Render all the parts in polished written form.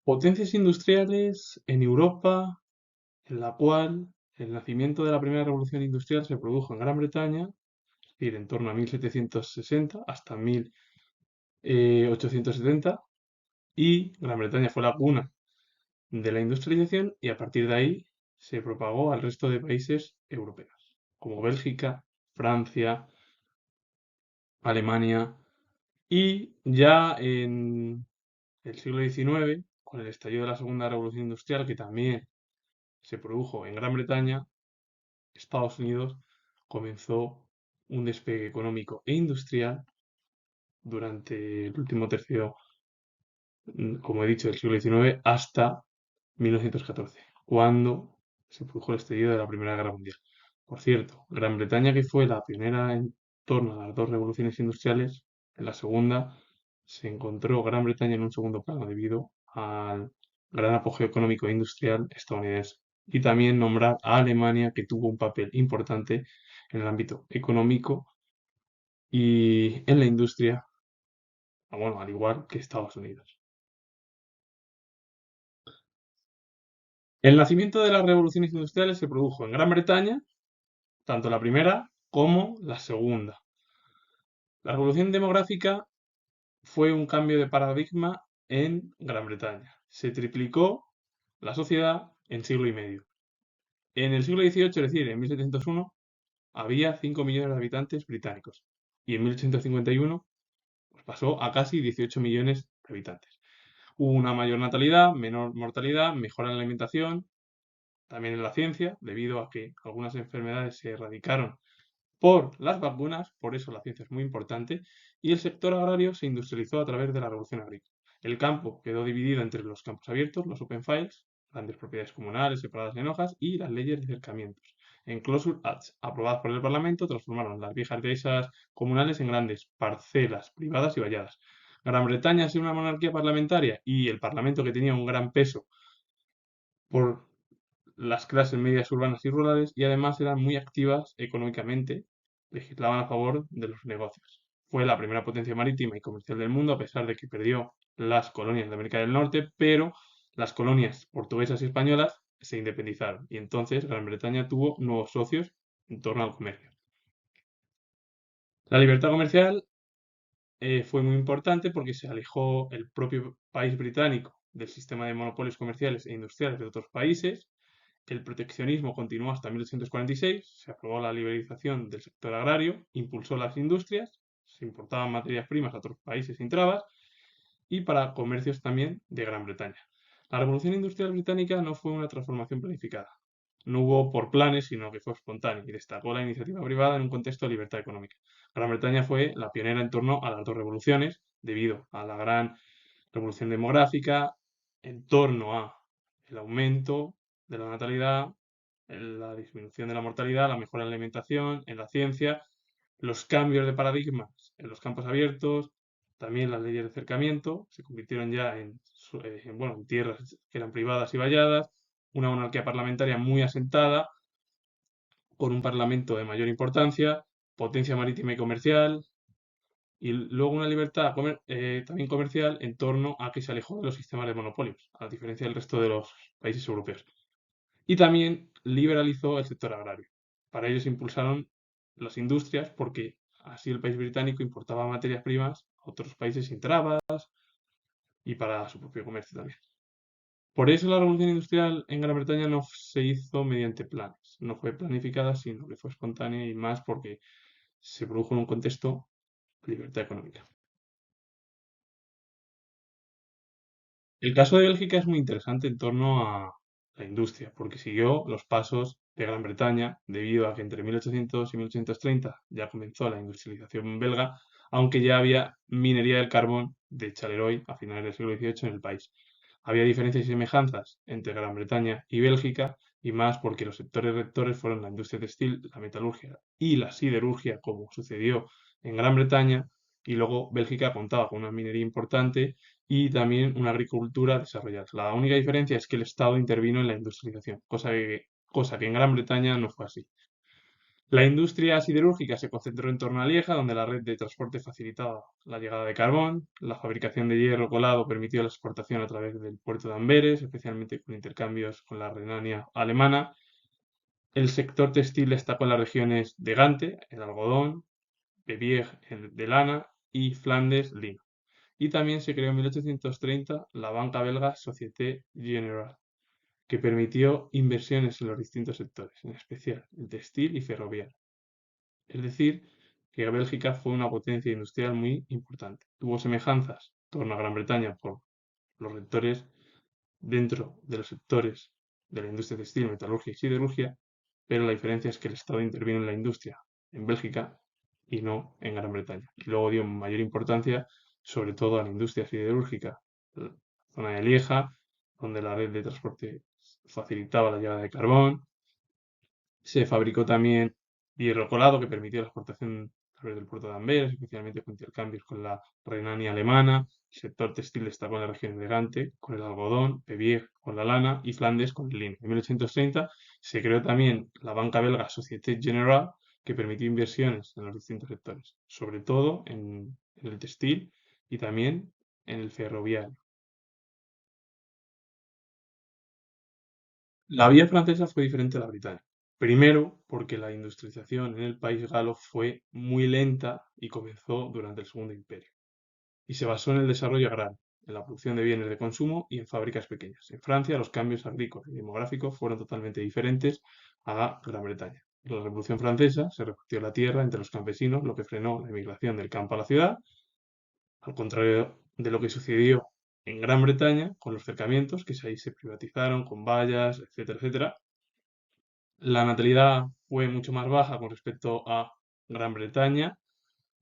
Potencias industriales en Europa, en la cual el nacimiento de la primera revolución industrial se produjo en Gran Bretaña, es decir, en torno a 1760 hasta 1870, y Gran Bretaña fue la cuna de la industrialización y a partir de ahí se propagó al resto de países europeos, como Bélgica, Francia, Alemania, y ya en el siglo XIX, con el estallido de la Segunda Revolución Industrial, que también se produjo en Gran Bretaña, Estados Unidos comenzó un despegue económico e industrial durante el último tercio, como he dicho, del siglo XIX hasta 1914, cuando se produjo el estallido de la Primera Guerra Mundial. Por cierto, Gran Bretaña, que fue la pionera en torno a las dos revoluciones industriales, en la segunda se encontró Gran Bretaña en un segundo plano debido al gran apogeo económico e industrial estadounidense. Y también nombrar a Alemania, que tuvo un papel importante en el ámbito económico y en la industria, bueno, al igual que Estados Unidos. El nacimiento de las revoluciones industriales se produjo en Gran Bretaña, tanto la primera como la segunda. La revolución demográfica fue un cambio de paradigma en Gran Bretaña. Se triplicó la sociedad en siglo y medio. En el siglo XVIII, es decir, en 1701, había 5 millones de habitantes británicos y en 1851 pues pasó a casi 18 millones de habitantes. Hubo una mayor natalidad, menor mortalidad, mejora en la alimentación, también en la ciencia, debido a que algunas enfermedades se erradicaron por las vacunas, por eso la ciencia es muy importante, y el sector agrario se industrializó a través de la revolución agrícola. El campo quedó dividido entre los campos abiertos, los open fields, grandes propiedades comunales separadas en hojas, y las leyes de cercamientos. En Closure Acts, aprobadas por el Parlamento, transformaron las viejas dehesas comunales en grandes parcelas privadas y valladas. Gran Bretaña, es una monarquía parlamentaria y el Parlamento, que tenía un gran peso por las clases medias urbanas y rurales, y además eran muy activas económicamente, legislaban a favor de los negocios. Fue la primera potencia marítima y comercial del mundo, a pesar de que perdió las colonias de América del Norte, pero las colonias portuguesas y españolas se independizaron y entonces Gran Bretaña tuvo nuevos socios en torno al comercio. La libertad comercial fue muy importante porque se alejó el propio país británico del sistema de monopolios comerciales e industriales de otros países. El proteccionismo continuó hasta 1846, se aprobó la liberalización del sector agrario, impulsó las industrias, se importaban materias primas a otros países sin trabas y para comercios también de Gran Bretaña. La revolución industrial británica no fue una transformación planificada. No hubo por planes, sino que fue espontánea y destacó la iniciativa privada en un contexto de libertad económica. Gran Bretaña fue la pionera en torno a las dos revoluciones, debido a la gran revolución demográfica, en torno a el aumento de la natalidad, la disminución de la mortalidad, la mejora en la alimentación, en la ciencia, los cambios de paradigmas en los campos abiertos, también las leyes de cercamiento, se convirtieron ya bueno, en tierras que eran privadas y valladas, una monarquía parlamentaria muy asentada, con un parlamento de mayor importancia, potencia marítima y comercial, y luego una libertad también comercial en torno a que se alejó de los sistemas de monopolios, a diferencia del resto de los países europeos. Y también liberalizó el sector agrario. Para ello se impulsaron las industrias porque así el país británico importaba materias primas a otros países sin trabas y para su propio comercio también. Por eso la revolución industrial en Gran Bretaña no se hizo mediante planes, no fue planificada, sino que fue espontánea y más porque se produjo en un contexto de libertad económica. El caso de Bélgica es muy interesante en torno a la industria, porque siguió los pasos de Gran Bretaña, debido a que entre 1800 y 1830 ya comenzó la industrialización belga, aunque ya había minería del carbón de Charleroi a finales del siglo XVIII en el país. Había diferencias y semejanzas entre Gran Bretaña y Bélgica, y más porque los sectores rectores fueron la industria textil, la metalurgia y la siderurgia, como sucedió en Gran Bretaña, y luego Bélgica contaba con una minería importante y también una agricultura desarrollada. La única diferencia es que el Estado intervino en la industrialización, cosa que en Gran Bretaña no fue así. La industria siderúrgica se concentró en torno a Lieja, donde la red de transporte facilitaba la llegada de carbón. La fabricación de hierro colado permitió la exportación a través del puerto de Amberes, especialmente con intercambios con la Renania alemana. El sector textil destacó en las regiones de Gante, el algodón, Bavière, el de lana y Flandes, lino. Y también se creó en 1830 la banca belga Société Générale, que permitió inversiones en los distintos sectores, en especial el textil y ferroviario. Es decir, que Bélgica fue una potencia industrial muy importante. Tuvo semejanzas en torno a Gran Bretaña por los sectores dentro de los sectores de la industria textil, metalurgia y siderurgia, pero la diferencia es que el Estado intervino en la industria en Bélgica y no en Gran Bretaña. Y luego dio mayor importancia sobre todo a la industria siderúrgica, la zona de Lieja, donde la red de transporte facilitaba la llegada de carbón. Se fabricó también hierro colado que permitió la exportación a través del puerto de Amberes, especialmente con intercambios con la Renania alemana. El sector textil destacó en la región de Gante con el algodón, Pévier con la lana y Flandes con el lino. En 1830 se creó también la banca belga Société Générale que permitió inversiones en los distintos sectores, sobre todo en el textil y también en el ferroviario. La vía francesa fue diferente a la británica. Primero, porque la industrialización en el país galo fue muy lenta y comenzó durante el Segundo Imperio, y se basó en el desarrollo agrario, en la producción de bienes de consumo y en fábricas pequeñas. En Francia, los cambios agrícolas y demográficos fueron totalmente diferentes a Gran Bretaña. La Revolución Francesa se repartió la tierra entre los campesinos, lo que frenó la emigración del campo a la ciudad, al contrario de lo que sucedió en Gran Bretaña con los cercamientos, que ahí se privatizaron con vallas, etcétera, etcétera. La natalidad fue mucho más baja con respecto a Gran Bretaña.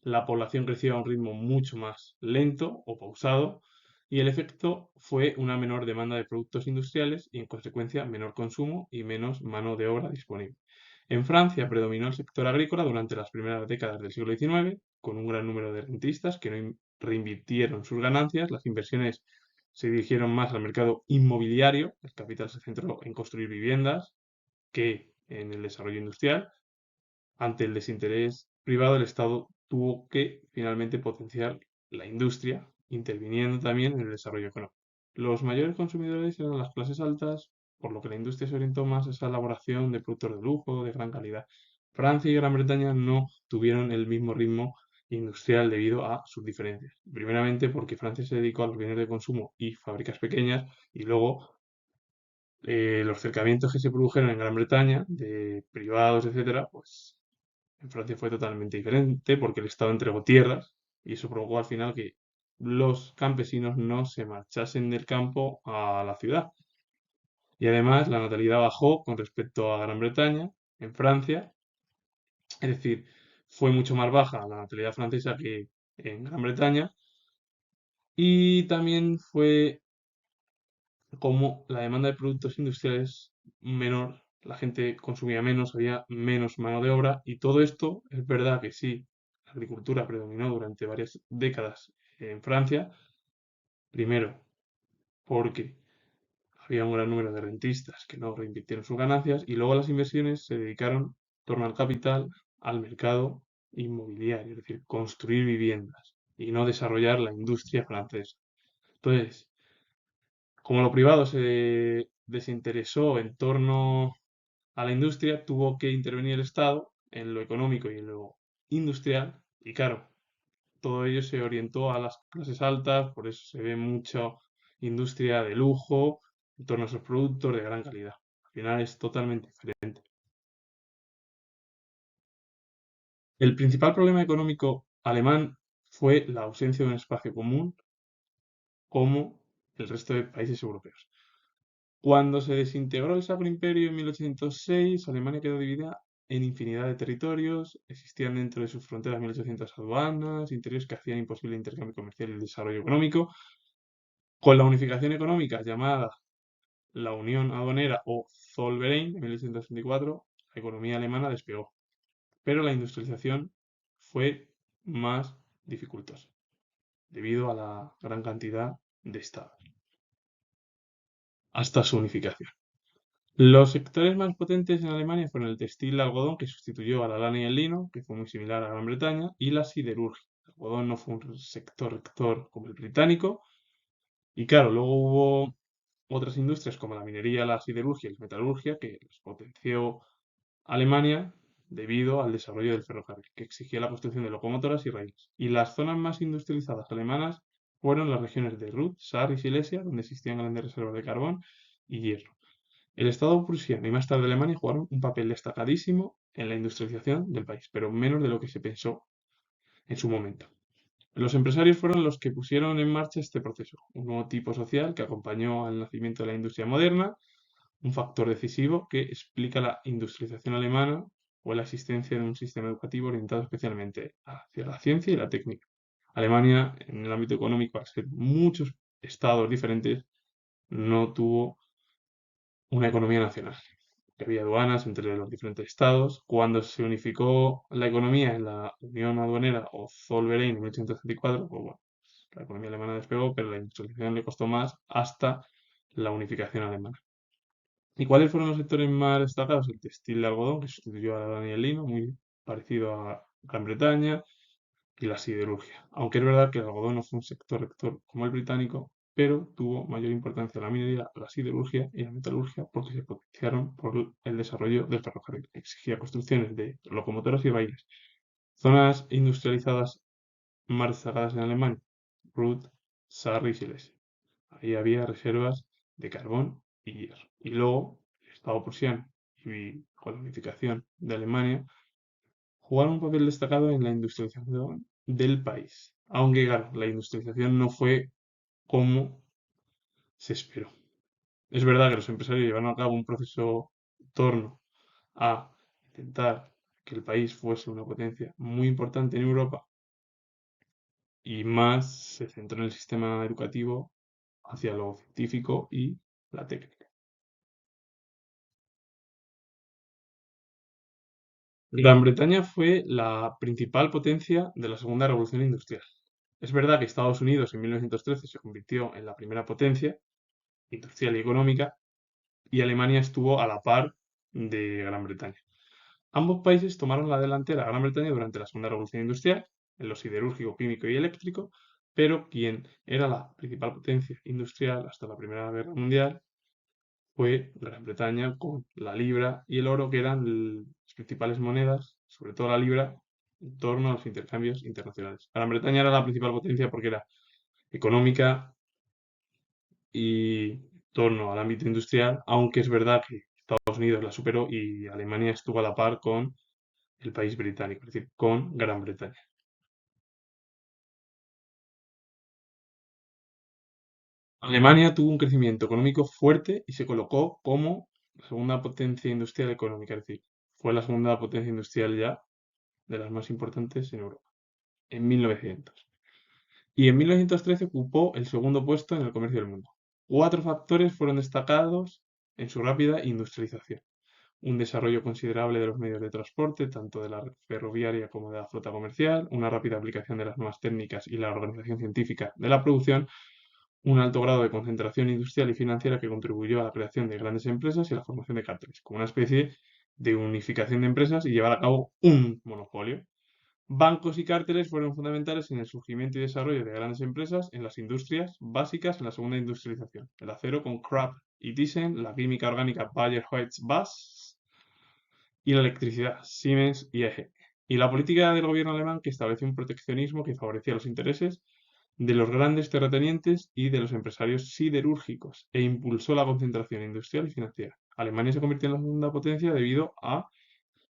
La población creció a un ritmo mucho más lento o pausado y el efecto fue una menor demanda de productos industriales y en consecuencia menor consumo y menos mano de obra disponible. En Francia predominó el sector agrícola durante las primeras décadas del siglo XIX, con un gran número de rentistas que no reinvirtieron sus ganancias. Las inversiones se dirigieron más al mercado inmobiliario, el capital se centró en construir viviendas que en el desarrollo industrial. Ante el desinterés privado, el Estado tuvo que finalmente potenciar la industria, interviniendo también en el desarrollo económico. Los mayores consumidores eran las clases altas, por lo que la industria se orientó más a esa elaboración de productos de lujo, de gran calidad. Francia y Gran Bretaña no tuvieron el mismo ritmo industrial debido a sus diferencias. Primeramente porque Francia se dedicó a los bienes de consumo y fábricas pequeñas y luego los cercamientos que se produjeron en Gran Bretaña, de privados, etcétera, pues en Francia fue totalmente diferente porque el Estado entregó tierras y eso provocó al final que los campesinos no se marchasen del campo a la ciudad. Y además la natalidad bajó con respecto a Gran Bretaña, en Francia, es decir, fue mucho más baja la natalidad francesa que en Gran Bretaña y también fue como la demanda de productos industriales menor, la gente consumía menos, había menos mano de obra y todo esto es verdad que sí, la agricultura predominó durante varias décadas en Francia, primero porque había un gran número de rentistas que no reinvirtieron sus ganancias y luego las inversiones se dedicaron en torno al capital, al mercado inmobiliario, es decir, construir viviendas y no desarrollar la industria francesa. Entonces, como lo privado se desinteresó en torno a la industria, tuvo que intervenir el Estado en lo económico y en lo industrial. Y claro, todo ello se orientó a las clases altas, por eso se ve mucha industria de lujo en torno a esos productos de gran calidad. Al final es totalmente diferente. El principal problema económico alemán fue la ausencia de un espacio común como el resto de países europeos. Cuando se desintegró el Sacro Imperio en 1806, Alemania quedó dividida en infinidad de territorios, existían dentro de sus fronteras 1800 aduanas, interiores que hacían imposible el intercambio comercial y el desarrollo económico. Con la unificación económica llamada la Unión Aduanera o Zollverein en 1864, la economía alemana despegó, pero la industrialización fue más dificultosa debido a la gran cantidad de estados hasta su unificación. Los sectores más potentes en Alemania fueron el textil de algodón, que sustituyó a la lana y el lino, que fue muy similar a Gran Bretaña, y la siderurgia. El algodón no fue un sector rector como el británico. Y claro, luego hubo otras industrias como la minería, la siderurgia y la metalurgia, que les potenció Alemania debido al desarrollo del ferrocarril, que exigía la construcción de locomotoras y raíles. Y las zonas más industrializadas alemanas fueron las regiones de Ruhr, Saar y Silesia, donde existían grandes reservas de carbón y hierro. El Estado prusiano y más tarde Alemania jugaron un papel destacadísimo en la industrialización del país, pero menos de lo que se pensó en su momento. Los empresarios fueron los que pusieron en marcha este proceso, un nuevo tipo social que acompañó al nacimiento de la industria moderna, un factor decisivo que explica la industrialización alemana o la existencia de un sistema educativo orientado especialmente hacia la ciencia y la técnica. Alemania, en el ámbito económico, al ser muchos estados diferentes, no tuvo una economía nacional, que había aduanas entre los diferentes estados. Cuando se unificó la economía en la Unión Aduanera o Zollverein en 1834, pues bueno, la economía alemana despegó, pero la industrialización le costó más hasta la unificación alemana. ¿Y cuáles fueron los sectores más destacados? El textil de algodón, que sustituyó a la lana y el lino, muy parecido a Gran Bretaña, y la siderurgia. Aunque es verdad que el algodón no fue un sector rector como el británico, pero tuvo mayor importancia la minería, la siderurgia y la metalurgia porque se potenciaron por el desarrollo del ferrocarril. Exigía construcciones de locomotoras y raíles. Zonas industrializadas más destacadas en Alemania: Ruhr, Saar y Silesia. Ahí había reservas de carbón y hierro. Y luego el Estado prusiano y con la unificación de Alemania jugaron un papel destacado en la industrialización del país. Aunque, claro, la industrialización no fue como se esperó. Es verdad que los empresarios llevaron a cabo un proceso en torno a intentar que el país fuese una potencia muy importante en Europa y más se centró en el sistema educativo hacia lo científico y la técnica. Gran Bretaña fue la principal potencia de la Segunda Revolución Industrial. Es verdad que Estados Unidos en 1913 se convirtió en la primera potencia industrial y económica, y Alemania estuvo a la par de Gran Bretaña. Ambos países tomaron la delantera a Gran Bretaña durante la Segunda Revolución Industrial, en lo siderúrgico, químico y eléctrico, pero quien era la principal potencia industrial hasta la Primera Guerra Mundial fue Gran Bretaña con la libra y el oro, que eran las principales monedas, sobre todo la libra, en torno a los intercambios internacionales. Gran Bretaña era la principal potencia porque era económica y en torno al ámbito industrial, aunque es verdad que Estados Unidos la superó y Alemania estuvo a la par con el país británico, es decir, con Gran Bretaña. Alemania tuvo un crecimiento económico fuerte y se colocó como la segunda potencia industrial económica, es decir, fue la segunda potencia industrial ya de las más importantes en Europa, en 1900. Y en 1913 ocupó el segundo puesto en el comercio del mundo. Cuatro factores fueron destacados en su rápida industrialización: un desarrollo considerable de los medios de transporte, tanto de la red ferroviaria como de la flota comercial, una rápida aplicación de las nuevas técnicas y la organización científica de la producción, un alto grado de concentración industrial y financiera que contribuyó a la creación de grandes empresas y a la formación de cárteles, como una especie de unificación de empresas y llevar a cabo un monopolio. Bancos y cárteles fueron fundamentales en el surgimiento y desarrollo de grandes empresas en las industrias básicas en la segunda industrialización: el acero con Krupp y Thyssen, la química orgánica Bayer-Holz-Bass y la electricidad Siemens y EG. Y la política del gobierno alemán, que estableció un proteccionismo que favorecía los intereses de los grandes terratenientes y de los empresarios siderúrgicos e impulsó la concentración industrial y financiera. Alemania se convirtió en la segunda potencia debido a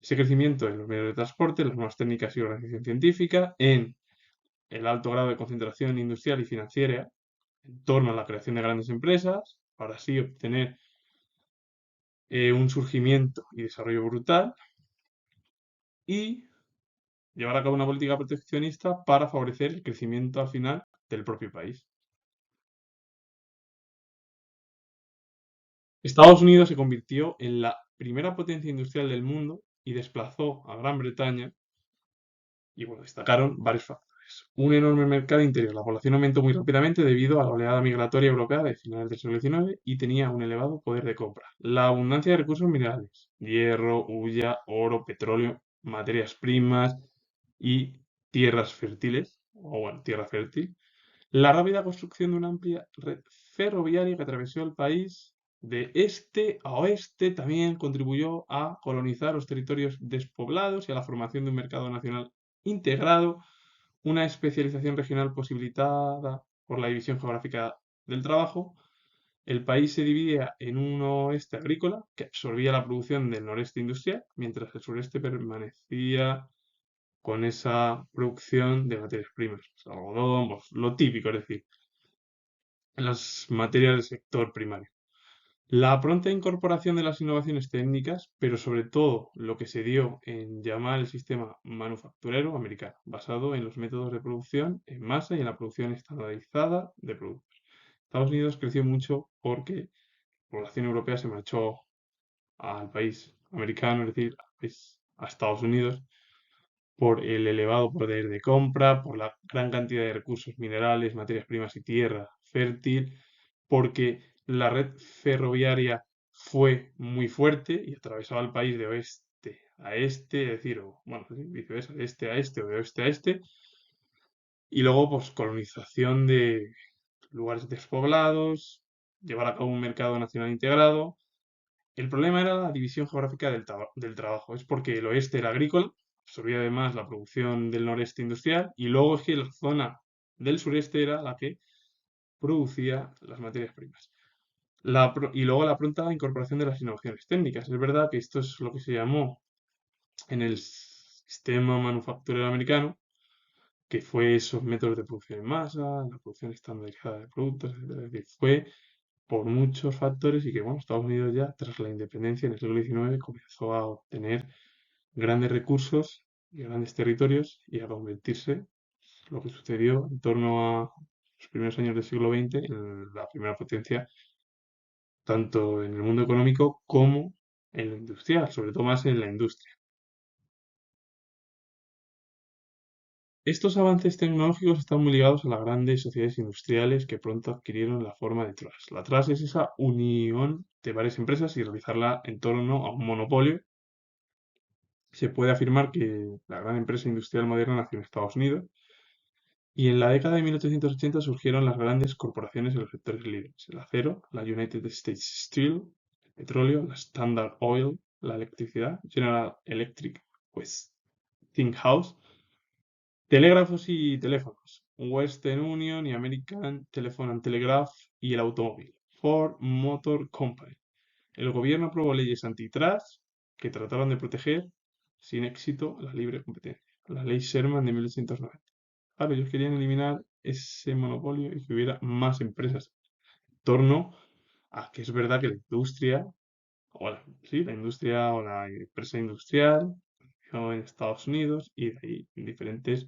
ese crecimiento en los medios de transporte, las nuevas técnicas y organización científica, en el alto grado de concentración industrial y financiera en torno a la creación de grandes empresas, para así obtener un surgimiento y desarrollo brutal, y llevar a cabo una política proteccionista para favorecer el crecimiento al final del propio país. Estados Unidos se convirtió en la primera potencia industrial del mundo y desplazó a Gran Bretaña, y bueno, destacaron varios factores. Un enorme mercado interior. La población aumentó muy rápidamente debido a la oleada migratoria europea de finales del siglo XIX y tenía un elevado poder de compra. La abundancia de recursos minerales, hierro, hulla, oro, petróleo, materias primas y tierras fértiles, o bueno, tierra fértil. La rápida construcción de una amplia red ferroviaria que atravesó el país de este a oeste también contribuyó a colonizar los territorios despoblados y a la formación de un mercado nacional integrado, una especialización regional posibilitada por la división geográfica del trabajo. El país se dividía en un oeste agrícola que absorbía la producción del noreste industrial, mientras el sureste permanecía con esa producción de materias primas, pues, algodón, pues, lo típico, es decir, las materias del sector primario. La pronta incorporación de las innovaciones técnicas, pero sobre todo lo que se dio en llamar el sistema manufacturero americano, basado en los métodos de producción en masa y en la producción estandarizada de productos. Estados Unidos creció mucho porque la población europea se marchó al país americano, es decir, a Estados Unidos, por el elevado poder de compra, por la gran cantidad de recursos minerales, materias primas y tierra fértil, porque la red ferroviaria fue muy fuerte y atravesaba el país de oeste a este, es decir, o, bueno, sí, viceversa, de este a este o de oeste a este, y luego pues colonización de lugares despoblados, llevar a cabo un mercado nacional integrado. El problema era la división geográfica del trabajo. Es porque el oeste era agrícola, absorbía además la producción del noreste industrial, y luego es que la zona del sureste era la que producía las materias primas. Y luego la pronta incorporación de las innovaciones técnicas. Es verdad que esto es lo que se llamó en el sistema manufacturero americano, que fue esos métodos de producción en masa, la producción estandarizada de productos, etcétera. Es decir, fue por muchos factores y que, bueno, Estados Unidos ya, tras la independencia en el siglo XIX, comenzó a obtener grandes recursos y grandes territorios y a convertirse, lo que sucedió en torno a los primeros años del siglo XX, en la primera potencia, tanto en el mundo económico como en lo industrial, sobre todo más en la industria. Estos avances tecnológicos están muy ligados a las grandes sociedades industriales que pronto adquirieron la forma de trust. La trust es esa unión de varias empresas y realizarla en torno a un monopolio. Se puede afirmar que la gran empresa industrial moderna nació en Estados Unidos y en la década de 1880 surgieron las grandes corporaciones en los sectores líderes: el acero, la United States Steel, el petróleo, la Standard Oil, la electricidad, General Electric, Westinghouse, telégrafos y teléfonos, Western Union y American Telephone and Telegraph, y el automóvil, Ford Motor Company. El gobierno aprobó leyes antitrust que trataron de proteger sin éxito la libre competencia. La ley Sherman de 1890. Claro, ellos querían eliminar ese monopolio y que hubiera más empresas en torno a que es verdad que la industria, sí, la industria o la empresa industrial nació en Estados Unidos y de ahí en diferentes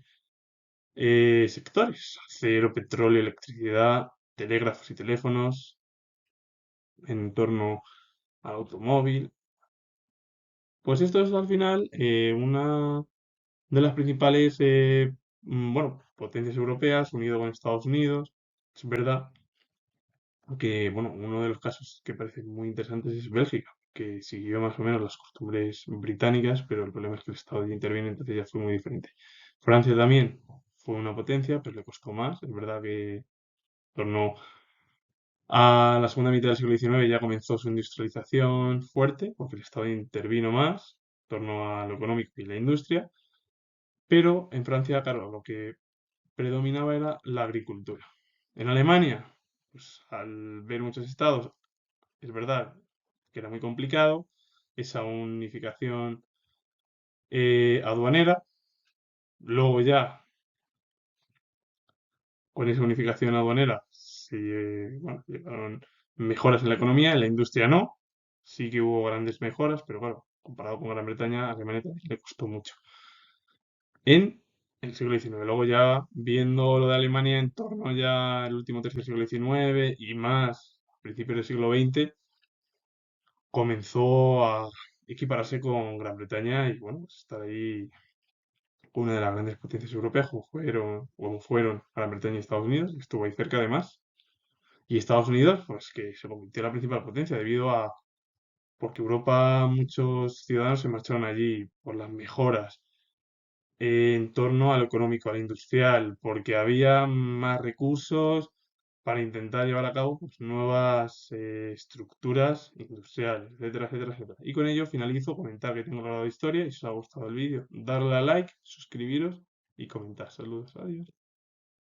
sectores: acero, petróleo, electricidad, telégrafos y teléfonos, en torno al automóvil. Pues esto es al final una de las principales bueno, potencias europeas unido con Estados Unidos. Es verdad que, bueno, uno de los casos que parecen muy interesantes es Bélgica, que siguió más o menos las costumbres británicas, pero el problema es que el Estado ya interviene, entonces ya fue muy diferente. Francia también fue una potencia, pero le costó más. Es verdad que en torno a la segunda mitad del siglo XIX ya comenzó su industrialización fuerte, porque el Estado intervino más en torno a lo económico y la industria, pero en Francia, claro, lo que predominaba era la agricultura. En Alemania, pues al ver muchos estados, es verdad que era muy complicado esa unificación aduanera. Luego ya, con esa unificación aduanera, bueno, llegaron mejoras en la economía, en la industria no. Sí que hubo grandes mejoras, pero claro, comparado con Gran Bretaña, a Alemania también le costó mucho en el siglo XIX. Luego ya viendo lo de Alemania en torno ya al último tercio del siglo XIX y más a principios del siglo XX, comenzó a equipararse con Gran Bretaña y bueno, pues estar ahí una de las grandes potencias europeas, como fueron Gran Bretaña y Estados Unidos, que estuvo ahí cerca además. Y Estados Unidos, pues que se convirtió en la principal potencia porque Europa, muchos ciudadanos se marcharon allí por las mejoras en torno a lo económico, a lo industrial, porque había más recursos para intentar llevar a cabo pues, nuevas estructuras industriales, etcétera, etcétera, etcétera. Y con ello finalizo, comentar que tengo grabado de historia y si os ha gustado el vídeo, darle a like, suscribiros y comentar. Saludos, adiós.